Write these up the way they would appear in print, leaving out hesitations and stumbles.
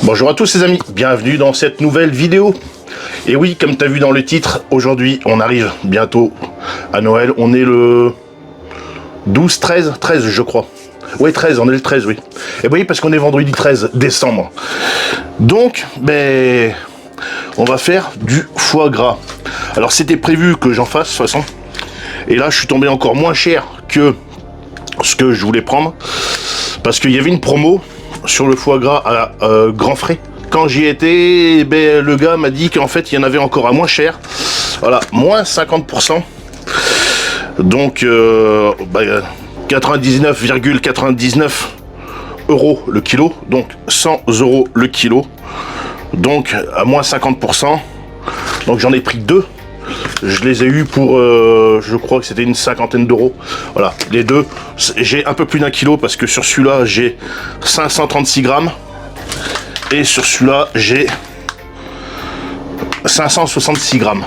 Bonjour à tous les amis, bienvenue dans cette nouvelle vidéo. Et oui, comme tu as vu dans le titre, aujourd'hui on arrive bientôt à Noël. On est le 12, 13 je crois. Oui 13, on est le 13 oui. Et oui parce qu'on est vendredi 13 décembre. Donc, on va faire du foie gras. Alors c'était prévu que j'en fasse de toute façon. Et là je suis tombé encore moins cher que ce que je voulais prendre. Parce qu'il y avait une promo sur le foie gras à grands frais. Quand j'y étais, le gars m'a dit qu'en fait il y en avait encore à moins cher. Voilà, moins 50%. Donc 99,99 € le kilo. Donc 100 € le kilo. Donc à moins 50%. Donc j'en ai pris deux. Je les ai eus pour, je crois que c'était une cinquantaine d'euros. Voilà, les deux. J'ai un peu plus d'un kilo parce que sur celui-là, j'ai 536 grammes. Et sur celui-là, j'ai 566 grammes.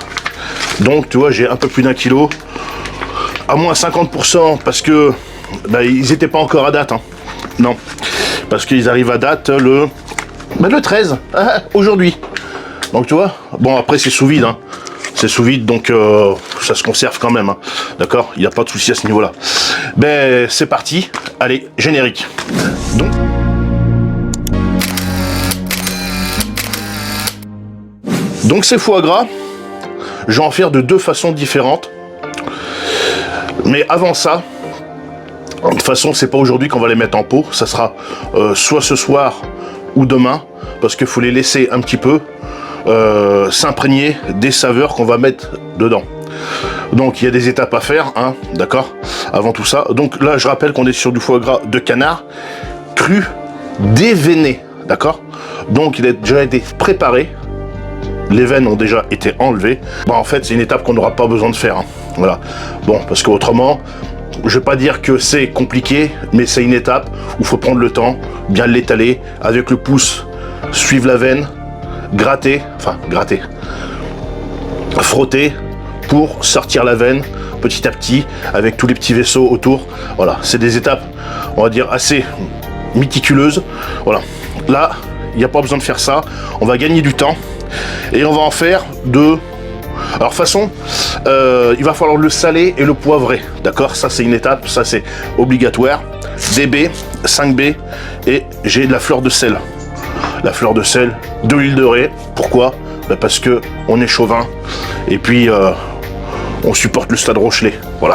Donc, tu vois, j'ai un peu plus d'un kilo. À moins 50% parce que ils n'étaient pas encore à date. Hein. Non, parce qu'ils arrivent à date le 13, aujourd'hui. Donc, tu vois, bon, après, c'est sous vide. Hein. C'est sous vide, donc ça se conserve quand même, hein. D'accord? Il n'y a pas de souci à ce niveau-là. C'est parti. Allez, générique. Donc ces foie gras, je vais en faire de deux façons différentes. Mais avant ça, de toute façon, c'est pas aujourd'hui qu'on va les mettre en pot. Ça sera soit ce soir ou demain, parce qu'il faut les laisser un petit peu s'imprégner des saveurs qu'on va mettre dedans. Donc il y a des étapes à faire, hein, d'accord, avant tout ça. Donc là je rappelle qu'on est sur du foie gras de canard cru déveiné, d'accord. Donc il a déjà été préparé, les veines ont déjà été enlevées. Bon, en fait c'est une étape qu'on n'aura pas besoin de faire, hein. Voilà, bon, parce qu'autrement je vais pas dire que c'est compliqué, mais c'est une étape où il faut prendre le temps, bien l'étaler avec le pouce, suivre la veine, gratter, frotter pour sortir la veine petit à petit avec tous les petits vaisseaux autour. Voilà, c'est des étapes, on va dire, assez méticuleuses. Voilà, là, il n'y a pas besoin de faire ça. On va gagner du temps et on va en faire deux. Alors, de toute façon, il va falloir le saler et le poivrer. D'accord, ça, c'est une étape, ça, c'est obligatoire. DB, 5B et j'ai de la fleur de sel. La fleur de sel, de l'huile de raie. Pourquoi? Parce que on est chauvin et puis on supporte le Stade Rochelet. Voilà.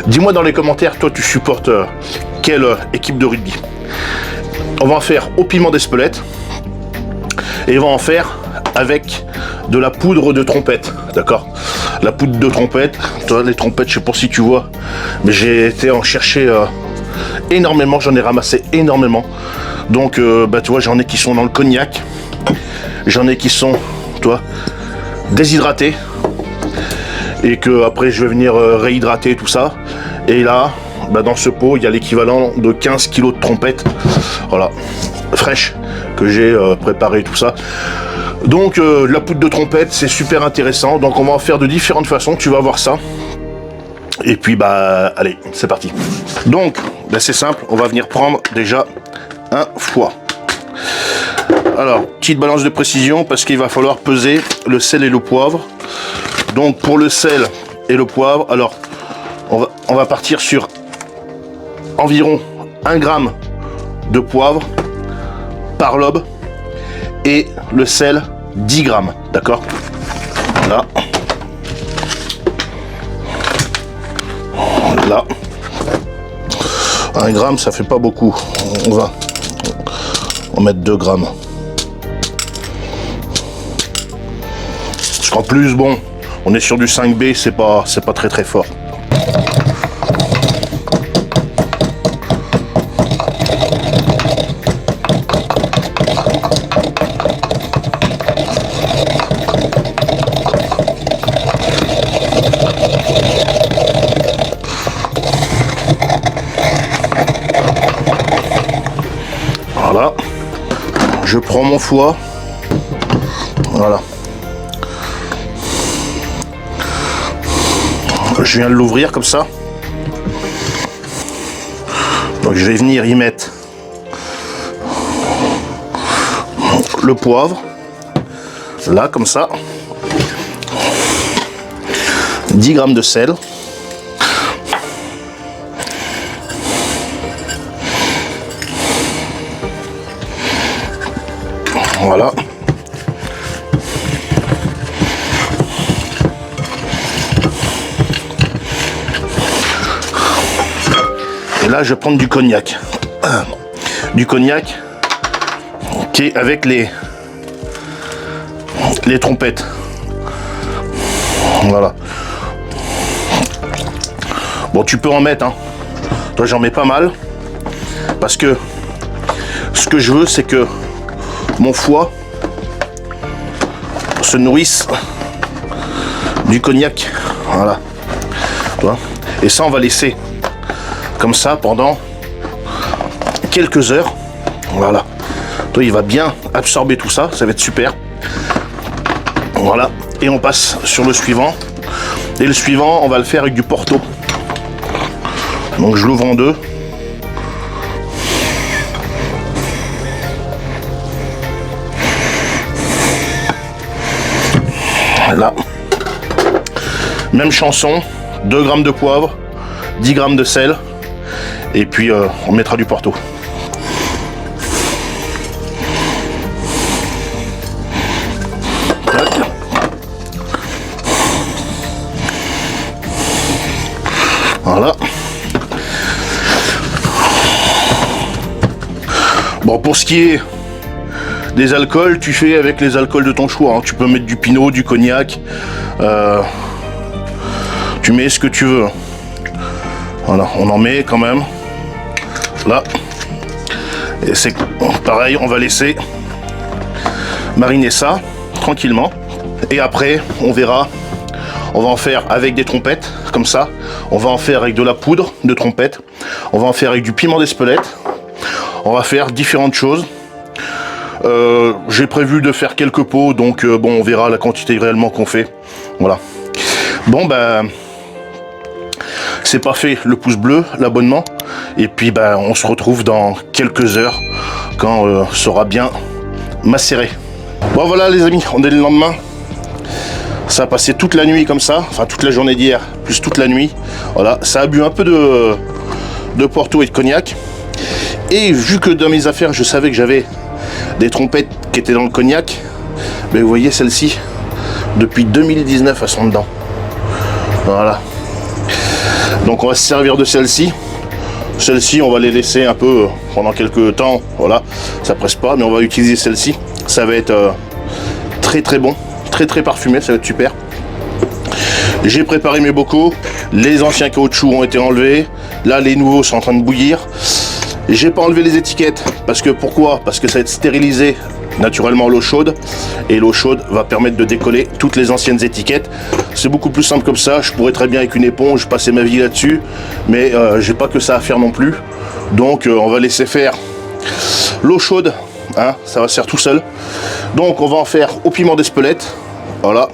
Dis-moi dans les commentaires, toi tu supportes quelle équipe de rugby? On va en faire au piment d'Espelette et on va en faire avec de la poudre de trompette. D'accord? La poudre de trompette. Toi, les trompettes, je sais pas si tu vois, mais j'ai été en chercher énormément. J'en ai ramassé énormément. Donc, tu vois, j'en ai qui sont dans le cognac. J'en ai qui sont, toi, déshydratés. Et que après, je vais venir réhydrater tout ça. Et là, dans ce pot, il y a l'équivalent de 15 kg de trompettes. Voilà, fraîche, que j'ai préparé tout ça. Donc, la poudre de trompette, c'est super intéressant. Donc, on va en faire de différentes façons. Tu vas voir ça. Et puis, allez, c'est parti. Donc, c'est simple. On va venir prendre déjà un foie. Alors, petite balance de précision parce qu'il va falloir peser le sel et le poivre. Donc pour le sel et le poivre, alors on va partir sur environ 1 gramme de poivre par lobe et le sel 10 grammes, d'accord. Là. Là. 1 gramme, ça fait pas beaucoup. On va mettre 2 grammes. Parce qu'en plus, bon, on est sur du 5B, c'est pas très très fort. Voilà. Je prends mon foie. Voilà. Je viens de l'ouvrir comme ça. Donc je vais venir y mettre le poivre, là comme ça, 10 grammes de sel, voilà. Et là, je vais prendre du cognac. Du cognac qui est avec les trompettes. Voilà. Bon, tu peux en mettre, hein. Toi, j'en mets pas mal. Parce que ce que je veux, c'est que mon foie se nourrisse du cognac. Voilà. Tu vois. Et ça, on va laisser comme ça pendant quelques heures. Voilà. Toi, il va bien absorber tout ça. Ça va être super. Voilà. Et on passe sur le suivant. Et le suivant, on va le faire avec du Porto. Donc, je l'ouvre en deux. Là. Même chanson. 2 grammes de poivre. 10 grammes de sel. Et puis, on mettra du Porto. Voilà. Bon, pour ce qui est des alcools, tu fais avec les alcools de ton choix. Hein. Tu peux mettre du pinot, du cognac. Tu mets ce que tu veux. Voilà, on en met quand même. Là. Et c'est pareil, on va laisser mariner ça tranquillement. Et après, on verra. On va en faire avec des trompettes, comme ça. On va en faire avec de la poudre de trompette. On va en faire avec du piment d'Espelette. On va faire différentes choses. J'ai prévu de faire quelques pots, donc bon, on verra la quantité réellement qu'on fait. Voilà. Bon, ben, c'est pas fait, le pouce bleu, l'abonnement. Et puis, ben, on se retrouve dans quelques heures quand ça sera bien macéré. Bon, voilà, les amis, on est le lendemain. Ça a passé toute la nuit comme ça, enfin toute la journée d'hier, plus toute la nuit. Voilà, ça a bu un peu de Porto et de cognac. Et vu que dans mes affaires, je savais que j'avais des trompettes qui étaient dans le cognac, ben vous voyez celle-ci, depuis 2019, elles sont dedans. Voilà. Donc on va se servir de celle-ci. Celle-ci, on va les laisser un peu pendant quelques temps. Voilà, ça presse pas, mais on va utiliser celle-ci. Ça va être très très bon. Très parfumé, ça va être super. J'ai préparé mes bocaux, les anciens caoutchoucs ont été enlevés, là les nouveaux sont en train de bouillir. J'ai pas enlevé les étiquettes, parce que pourquoi? Parce que ça va être stérilisé naturellement à l'eau chaude, et l'eau chaude va permettre de décoller toutes les anciennes étiquettes. C'est beaucoup plus simple comme ça, je pourrais très bien avec une éponge passer ma vie là-dessus, mais j'ai pas que ça à faire non plus. Donc on va laisser faire l'eau chaude, hein, ça va se faire tout seul. Donc on va en faire au piment d'Espelette. Voilà,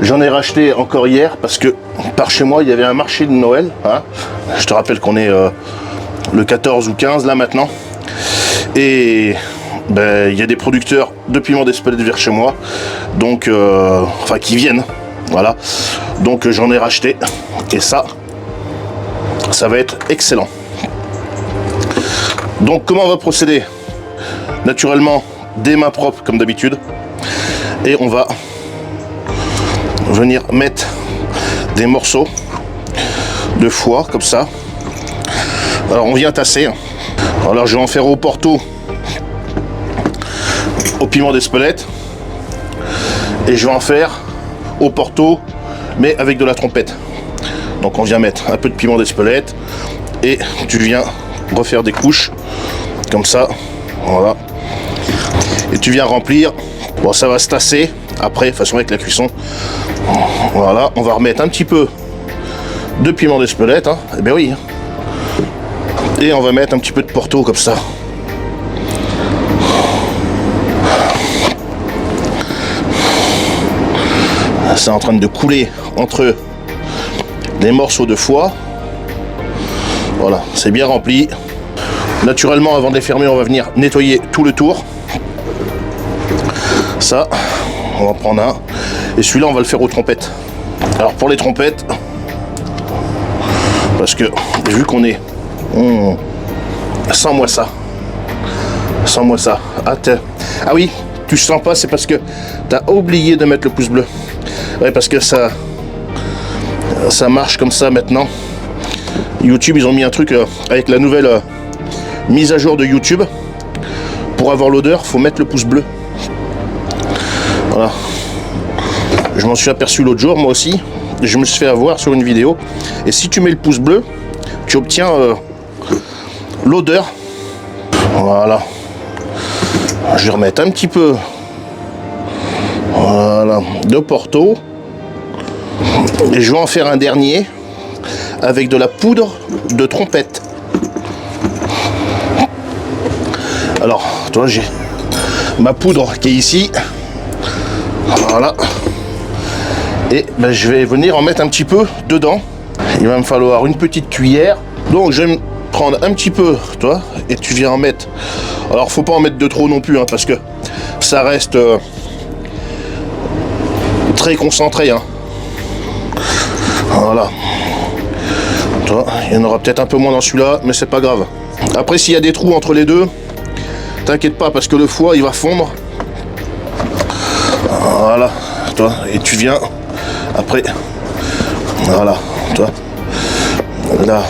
j'en ai racheté encore hier parce que par chez moi il y avait un marché de Noël, hein. Je te rappelle qu'on est le 14 ou 15 là maintenant, et ben, il y a des producteurs de piment d'Espelette vers chez moi, donc enfin qui viennent, voilà, donc j'en ai racheté, et ça va être excellent. Donc comment on va procéder? Naturellement des mains propres comme d'habitude, et on va venir mettre des morceaux de foie comme ça. Alors on vient tasser. Alors je vais en faire au Porto, au piment d'Espelette, et je vais en faire au Porto mais avec de la trompette. Donc on vient mettre un peu de piment d'Espelette et tu viens refaire des couches comme ça, voilà, et tu viens remplir. Bon, ça va se tasser après, de toute façon avec la cuisson. Voilà, on va remettre un petit peu de piment d'Espelette, hein. Eh bien oui. Et on va mettre un petit peu de Porto comme ça. C'est en train de couler entre les morceaux de foie. Voilà, c'est bien rempli. Naturellement, avant de les fermer, on va venir nettoyer tout le tour. Ça, on va en prendre un. Et celui-là, on va le faire aux trompettes. Alors pour les trompettes, parce que vu qu'on est... Sans moi ça. Sans moi ça. Ah oui, tu sens pas, c'est parce que tu as oublié de mettre le pouce bleu. Ouais, parce que ça marche comme ça maintenant. YouTube, ils ont mis un truc avec la nouvelle mise à jour de YouTube. Pour avoir l'odeur, faut mettre le pouce bleu. Voilà. Je m'en suis aperçu l'autre jour, moi aussi. Je me suis fait avoir sur une vidéo. Et si tu mets le pouce bleu, tu obtiens l'odeur. Voilà. Je vais remettre un petit peu. Voilà. De Porto. Et je vais en faire un dernier avec de la poudre de trompette. Alors, toi, j'ai ma poudre qui est ici. Voilà. Et ben, je vais venir en mettre un petit peu dedans. Il va me falloir une petite cuillère. Donc, je vais me prendre un petit peu, toi, et tu viens en mettre. Alors, faut pas en mettre de trop non plus, hein, parce que ça reste très concentré. Hein. Voilà. Toi, il y en aura peut-être un peu moins dans celui-là, mais c'est pas grave. Après, s'il y a des trous entre les deux, t'inquiète pas, parce que le foie, il va fondre. Voilà, toi, et tu viens après. Voilà, toi. Là.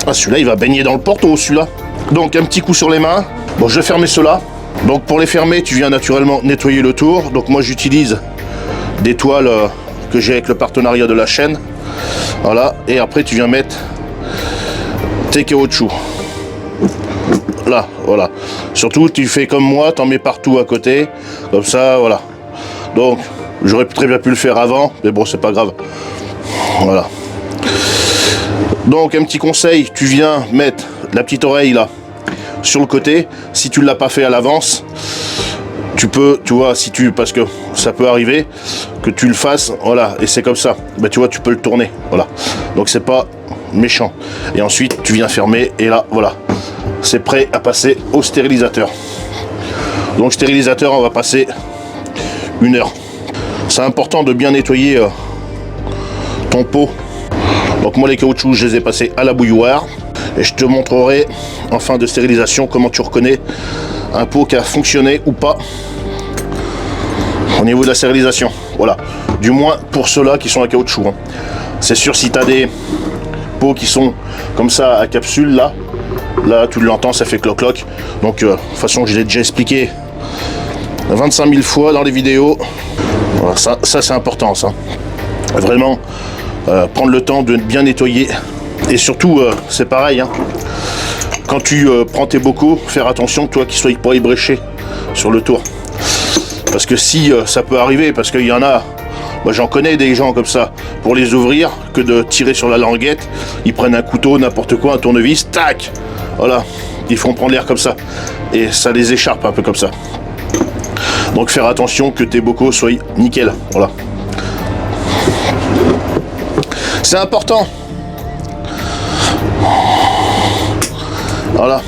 Ah, celui-là, il va baigner dans le Porto, celui-là. Donc, un petit coup sur les mains. Bon, je vais fermer ceux-là. Donc, pour les fermer, tu viens naturellement nettoyer le tour. Donc, moi, j'utilise des toiles que j'ai avec le partenariat de la chaîne. Voilà, et après, tu viens mettre tes caoutchoucs. Là, voilà. Surtout, tu fais comme moi, t'en mets partout à côté. Comme ça, voilà. Donc, j'aurais très bien pu le faire avant, mais bon, c'est pas grave. Voilà. Donc, un petit conseil, tu viens mettre la petite oreille là, sur le côté. Si tu ne l'as pas fait à l'avance, tu peux, tu vois, parce que ça peut arriver que tu le fasses, voilà, et c'est comme ça. Ben, tu vois, tu peux le tourner, voilà. Donc, c'est pas méchant. Et ensuite, tu viens fermer, et là, voilà. C'est prêt à passer au stérilisateur. Donc stérilisateur, on va passer 1 heure. C'est important de bien nettoyer ton pot. Donc moi les caoutchoucs, je les ai passés à la bouilloire. Et je te montrerai en fin de stérilisation comment tu reconnais un pot qui a fonctionné ou pas au niveau de la stérilisation. Voilà. Du moins pour ceux-là qui sont à caoutchouc. Hein. C'est sûr, si tu as des pots qui sont comme ça à capsule là, tu l'entends, ça fait cloc-cloc. Donc, de toute façon, je l'ai déjà expliqué 25 000 fois dans les vidéos. Voilà, ça c'est important, ça. Vraiment, prendre le temps de bien nettoyer. Et surtout, c'est pareil, hein, quand tu prends tes bocaux, faire attention, toi, qu'ils soient pas ébréchés sur le tour. Parce que si ça peut arriver, parce qu'il y en a, moi j'en connais des gens comme ça, pour les ouvrir, que de tirer sur la languette, ils prennent un couteau, n'importe quoi, un tournevis, tac. Voilà, ils font prendre l'air comme ça. Et ça les écharpe un peu comme ça. Donc faire attention que tes bocaux soient nickel. Voilà. C'est important. Voilà.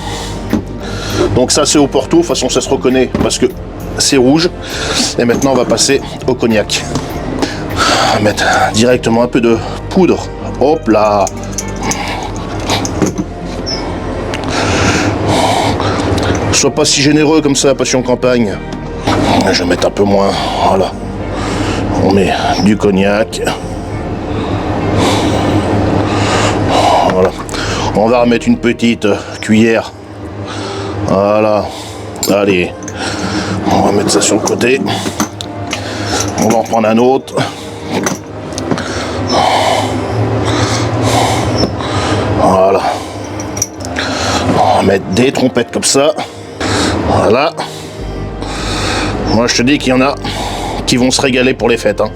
Donc ça c'est au Porto. De toute façon ça se reconnaît parce que c'est rouge. Et maintenant on va passer au cognac. On va mettre directement un peu de poudre. Hop là. Sois pas si généreux comme ça, Passion Campagne. Je vais mettre un peu moins. Voilà. On met du cognac. Voilà. On va remettre une petite cuillère. Voilà. Allez. On va mettre ça sur le côté. On va en prendre un autre. Voilà. On va mettre des trompettes comme ça. Voilà. Moi je te dis qu'il y en a qui vont se régaler pour les fêtes. Hein.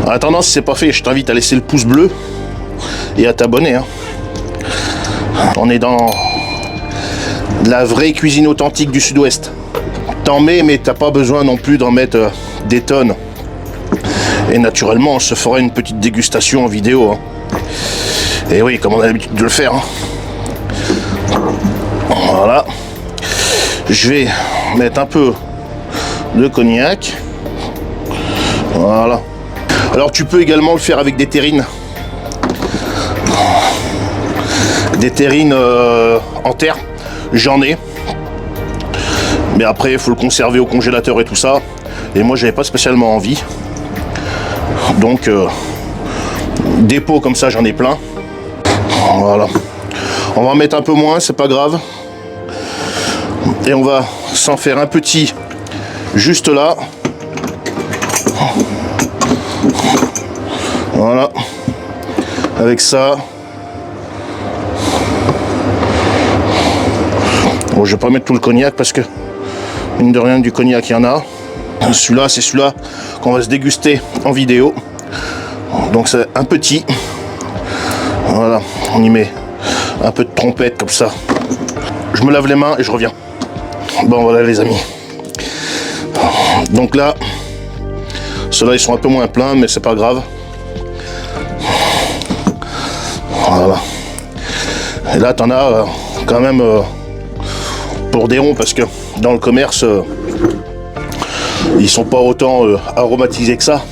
En attendant, si c'est pas fait, je t'invite à laisser le pouce bleu et à t'abonner. Hein. On est dans la vraie cuisine authentique du Sud-Ouest. T'en mets, mais t'as pas besoin non plus d'en mettre des tonnes. Et naturellement, on se fera une petite dégustation en vidéo. Hein. Et oui, comme on a l'habitude de le faire. Hein. Voilà. Je vais mettre un peu de cognac. Voilà. Alors tu peux également le faire avec des terrines. Des terrines en terre. J'en ai. Mais après, il faut le conserver au congélateur et tout ça. Et moi, j'avais pas spécialement envie. Donc, des pots comme ça, j'en ai plein. Voilà. On va en mettre un peu moins, c'est pas grave. Et on va s'en faire un petit juste là. Voilà. Avec ça. Bon, je vais pas mettre tout le cognac parce que, mine de rien, du cognac, il y en a. Celui-là, c'est celui-là qu'on va se déguster en vidéo. Donc, c'est un petit. Voilà. On y met un peu de trompette comme ça. Je me lave les mains et je reviens. Bon, voilà, les amis. Donc là, ceux-là, ils sont un peu moins pleins, mais c'est pas grave. Voilà. Et là, t'en as quand même pour des ronds, parce que dans le commerce, ils sont pas autant aromatisés que ça.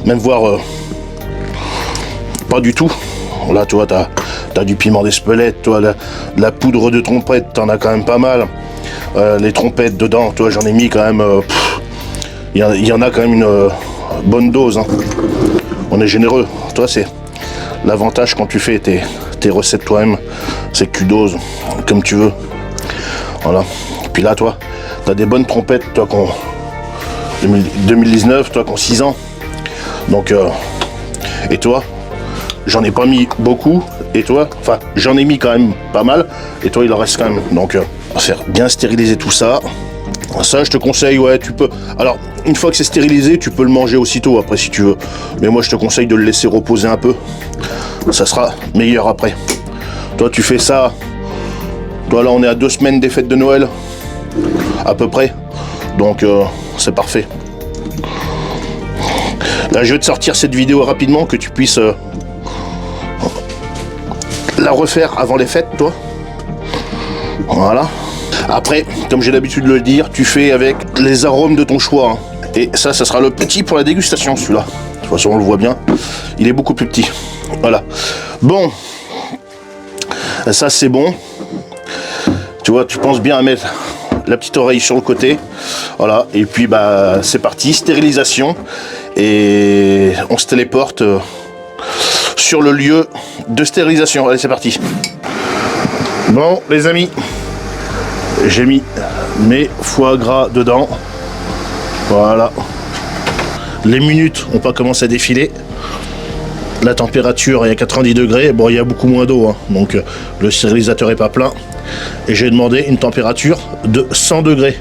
Même voire pas du tout. Là, tu vois, t'as du piment d'Espelette, toi, la poudre de trompette, t'en as quand même pas mal. Les trompettes dedans, toi, j'en ai mis quand même. Il y en a quand même une bonne dose. Hein. On est généreux. Toi, c'est l'avantage quand tu fais tes recettes toi-même, c'est que tu doses comme tu veux. Voilà. Et puis là, toi, t'as des bonnes trompettes, toi, 2019, toi, qui ont 6 ans. Donc, et toi, j'en ai pas mis beaucoup. Et toi, enfin, j'en ai mis quand même pas mal. Et toi, il en reste quand même. Donc, on va faire bien stériliser tout ça. Ça, je te conseille, ouais, tu peux. Alors, une fois que c'est stérilisé, tu peux le manger aussitôt après si tu veux. Mais moi, je te conseille de le laisser reposer un peu. Ça sera meilleur après. Toi, tu fais ça. Toi, là, on est à 2 semaines des fêtes de Noël. À peu près. Donc, c'est parfait. Là, je vais te sortir cette vidéo rapidement, que tu puisses la refaire avant les fêtes, toi. Voilà. Après, comme j'ai l'habitude de le dire, tu fais avec les arômes de ton choix. Hein. Et ça sera le petit pour la dégustation, celui-là. De toute façon, on le voit bien. Il est beaucoup plus petit. Voilà. Bon. Ça, c'est bon. Tu vois, tu penses bien à mettre la petite oreille sur le côté. Voilà. Et puis, bah, c'est parti. Stérilisation. Et on se téléporte sur le lieu de stérilisation. Allez, c'est parti. Bon, les amis. J'ai mis mes foie gras dedans. Voilà. Les minutes ont pas commencé à défiler. La température est à 90 degrés. Bon, il y a beaucoup moins d'eau, hein, donc le stérilisateur est pas plein. Et j'ai demandé une température de 100 degrés.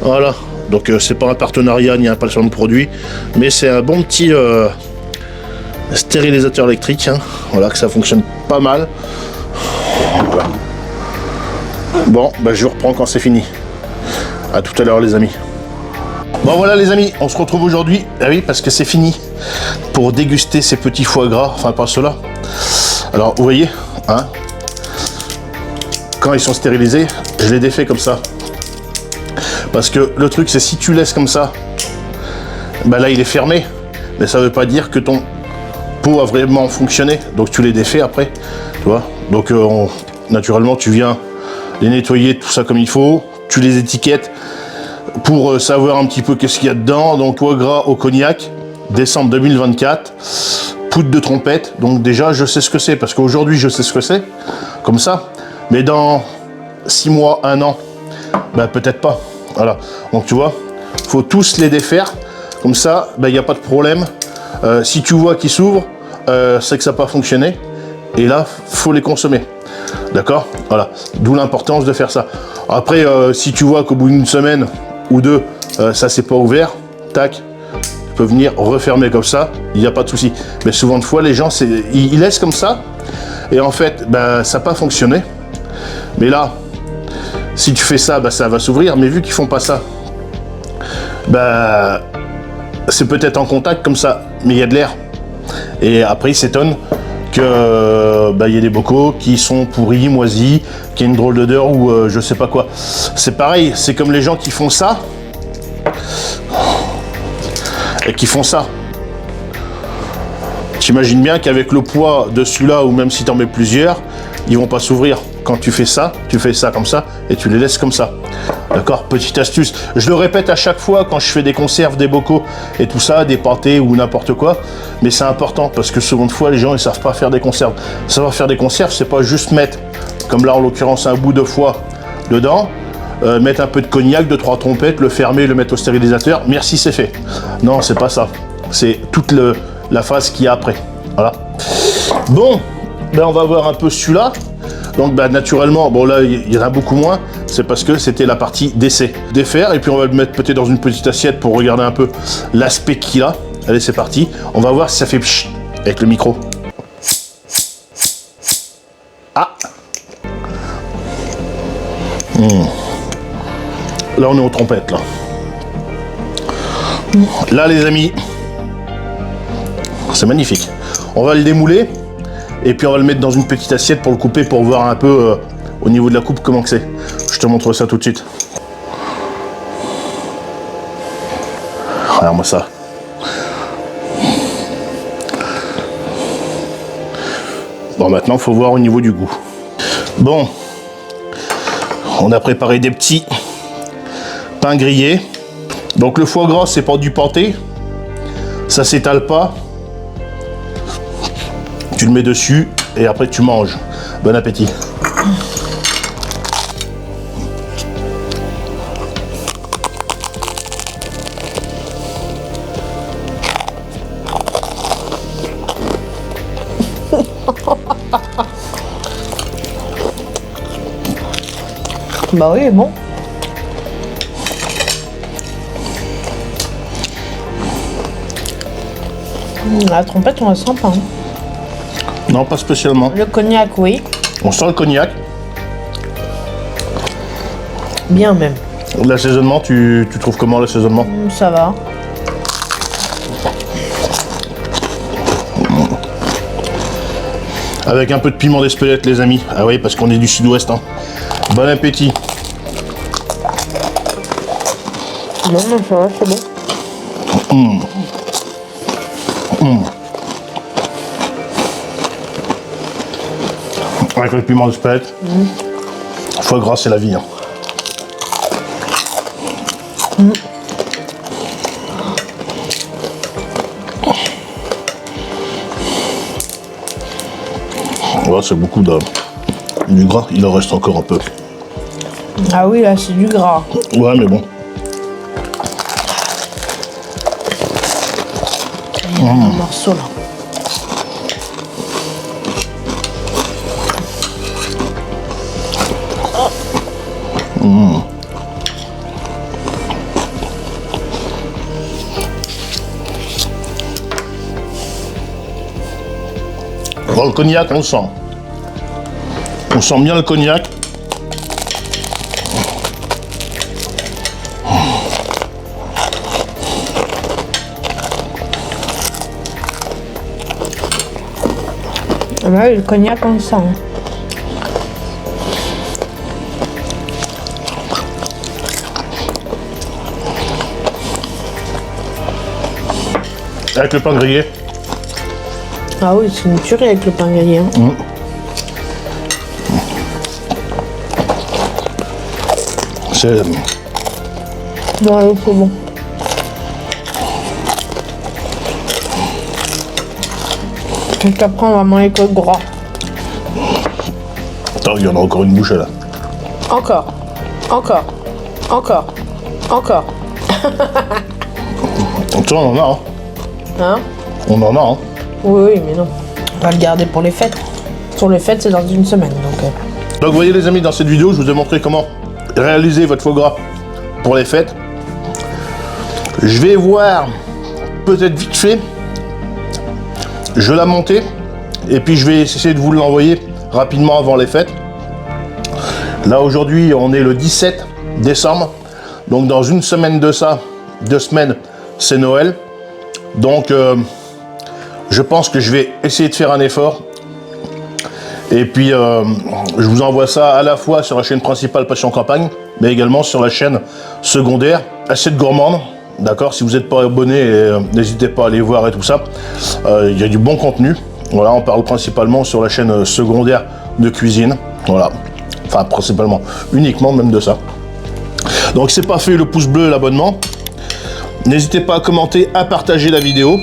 Voilà. Donc c'est pas un partenariat ni un placement de produit, mais c'est un bon petit stérilisateur électrique. Hein. Voilà, que ça fonctionne pas mal. Voilà. Bon, bah, je reprends quand c'est fini. À tout à l'heure, les amis. Bon, voilà, les amis, on se retrouve aujourd'hui. Ah oui, parce que c'est fini. Pour déguster ces petits foie gras. Enfin, pas ceux-là. Alors, vous voyez, hein, quand ils sont stérilisés, je les défais comme ça. Parce que le truc, c'est si tu laisses comme ça, bah là, il est fermé. Mais ça veut pas dire que ton pot a vraiment fonctionné. Donc, tu les défais après. Tu vois. Donc, naturellement, tu viens les nettoyer, tout ça comme il faut. Tu les étiquettes pour savoir un petit peu qu'est-ce qu'il y a dedans. Donc, foie gras au cognac, décembre 2024. Poudre de trompette. Donc, déjà, je sais ce que c'est. Parce qu'aujourd'hui, je sais ce que c'est. Comme ça. Mais dans 6 mois, 1 an, bah, peut-être pas. Voilà. Donc, tu vois, faut tous les défaire. Comme ça, il n'y a pas de problème. Si tu vois qu'ils s'ouvrent, c'est que ça n'a pas fonctionné. Et là, faut les consommer. D'accord? Voilà. D'où l'importance de faire ça. Après, si tu vois qu'au bout d'une semaine ou 2, ça s'est pas ouvert, tac, tu peux venir refermer comme ça, il n'y a pas de souci. Mais souvent de fois, les gens, ils laissent comme ça, et en fait, ça n'a pas fonctionné. Mais là, si tu fais ça, ça va s'ouvrir, mais vu qu'ils font pas ça, c'est peut-être en contact comme ça, mais il y a de l'air. Et après, ils s'étonnent que bah, y a des bocaux qui sont pourris, moisis, qui a une drôle d'odeur ou je sais pas quoi. C'est pareil, c'est comme les gens qui font ça et qui font ça. T'imagines bien qu'avec le poids de celui-là, ou même si tu en mets plusieurs, ils vont pas s'ouvrir. Quand tu fais ça comme ça, et tu les laisses comme ça. D'accord? Petite astuce. Je le répète à chaque fois quand je fais des conserves, des bocaux et tout ça, des pâtés ou n'importe quoi. Mais c'est important parce que souvent de fois, les gens ils savent pas faire des conserves. Savoir faire des conserves, c'est pas juste mettre, comme là en l'occurrence, un bout de foie dedans, mettre un peu de cognac, 2-3 trompettes, le fermer, le mettre au stérilisateur. Merci, c'est fait. Non, c'est pas ça. C'est toute la phase qu'il y a après. Voilà. Bon, ben on va voir un peu celui-là. Donc bah, naturellement, bon là il y en a beaucoup moins, c'est parce que c'était la partie d'essai. Défaire, et puis on va le mettre peut-être dans une petite assiette pour regarder un peu l'aspect qu'il a. Allez, c'est parti. On va voir si ça fait pchit avec le micro. Ah. Là on est aux trompettes là. Là les amis, c'est magnifique. On va le démouler. Et puis on va le mettre dans une petite assiette pour le couper, pour voir un peu au niveau de la coupe comment que c'est. Je te montre ça tout de suite. Regarde-moi ça. Bon, maintenant il faut voir au niveau du goût. Bon, on a préparé des petits pains grillés. Donc le foie gras, c'est pas du pâté, ça s'étale pas. Tu le mets dessus et après tu manges. Bon appétit. Bah oui, bon. La trompette, on la sent pas. Hein. Non, pas spécialement. Le cognac, oui. On sent le cognac. Bien même. L'assaisonnement, tu trouves comment l'assaisonnement? Ça va. Avec un peu de piment d'Espelette, les amis. Ah oui, parce qu'on est du sud-ouest. Hein. Bon appétit. Non, non, ça va, c'est bon. Avec le piment d'Espelette. Foie gras, c'est la vie. Hein. Voilà, c'est beaucoup du gras. Il en reste encore un peu. Ah oui, là, c'est du gras. Ouais, mais bon. Il y a un morceau là. Bon, le cognac, on le sent. On sent bien le cognac. Ah bah oui, le cognac, on le sent. Avec le pain grillé. Ah oui, c'est une tuerie avec le pain grillé. Hein. C'est... Ouais, c'est bon. Donc après, on va manger que le gras. Attends, il y en a encore une bouchée là. Encore. Encore. Encore. Encore. Attends, on en a. Hein. Hein? On en a. Hein. Oui, oui, mais non. On va le garder pour les fêtes. Pour les fêtes, c'est dans une semaine. Donc vous voyez les amis, dans cette vidéo, je vous ai montré comment réaliser votre foie gras pour les fêtes. Je vais voir, peut-être vite fait, je vais la monter et puis je vais essayer de vous l'envoyer rapidement avant les fêtes. Là aujourd'hui, on est le 17 décembre. Donc dans une semaine de ça, 2 semaines, c'est Noël. Donc je pense que je vais essayer de faire un effort Et puis, je vous envoie ça à la fois sur la chaîne principale Passion Campagne, mais également sur la chaîne secondaire Assiette Gourmande. D'accord, si vous n'êtes pas abonné, n'hésitez pas à aller voir et tout ça. Il y a du bon contenu. Voilà, on parle principalement sur la chaîne secondaire de cuisine. Voilà, enfin principalement, uniquement même de ça. Donc c'est pas fait, le pouce bleu, l'abonnement. N'hésitez pas à commenter, à partager la vidéo.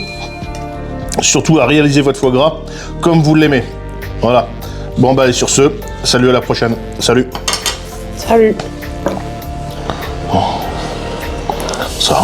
Surtout à réaliser votre foie gras comme vous l'aimez. Voilà. Bon bah allez, sur ce, salut, à la prochaine. Salut. Salut. Ça.